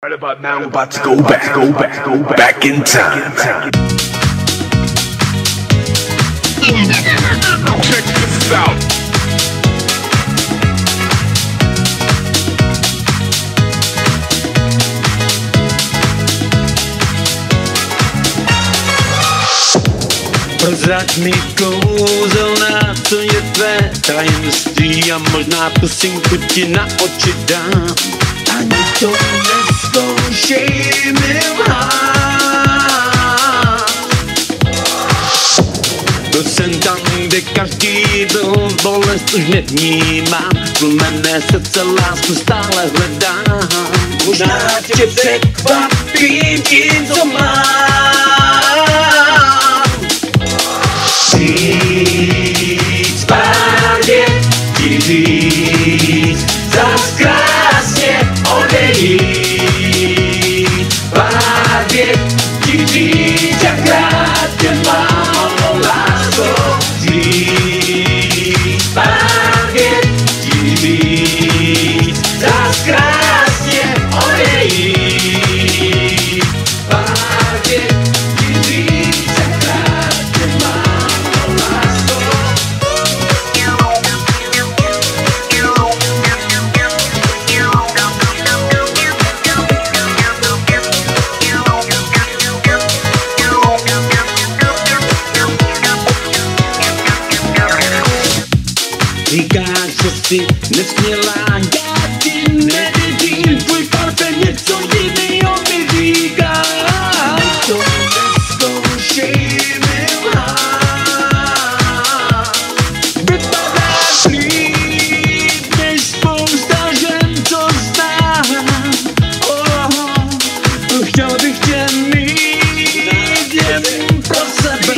Right about now, we're about to go back in time. Check this out. Prozrať mi kouzelná, co je tvé tajemství a možná pusinku ti na oči dám. Ani to neskoušej mi lhát. Byl jsem tam, kde každý byl, bolest už nevnímám. Zlomené srdce lásku stále hledám. Možná tě překvapím tím, co mám. Říct pár vět, ti říct, zas krásně odejít. Pár vět, ti říct, jak rád tě mám, lásko. Říct pár vět, ti říct, zas krásně odejít. Pár vět, ti říct, jak rád tě mám. Říkáš, že jsi nesmělá, já ti nevěřím, tvůj parfém něco divnýho mi říká. To neskoušej mi lhát. Vypadáš líp než spousta žen, co znám. Chtěl bych tě mít jen pro sebe,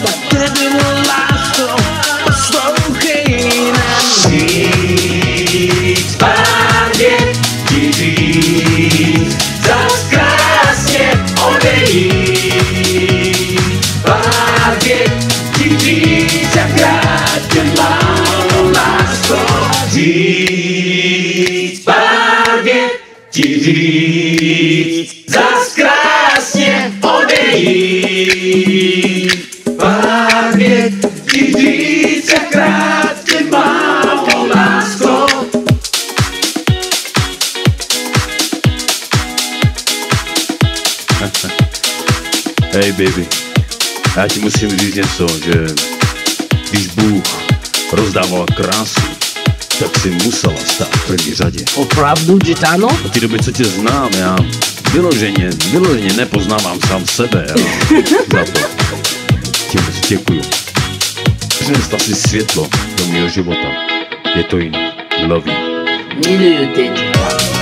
tak tebe lásko, poslouchej. Říct pár vět, ti říct, zas krásně odejít. Pár vět, ti říct, jak rád tě mám, lásko. Říct pár vět, ti říct, zas krásně odejít. Pár vět, ti říct, jak rád tě mám, lásko. Hej baby, já ti musím říct něco, že když Bůh rozdával krásu, tak si musela stát v první řadě. Opravdu, Gitano? Od té doby, co tě znám, já vyloženě nepoznávám sám sebe. Za to ti moc děkuju. Přinesla si světlo do mého života. Je to jiný. Love you. Miluju tě, Gitano.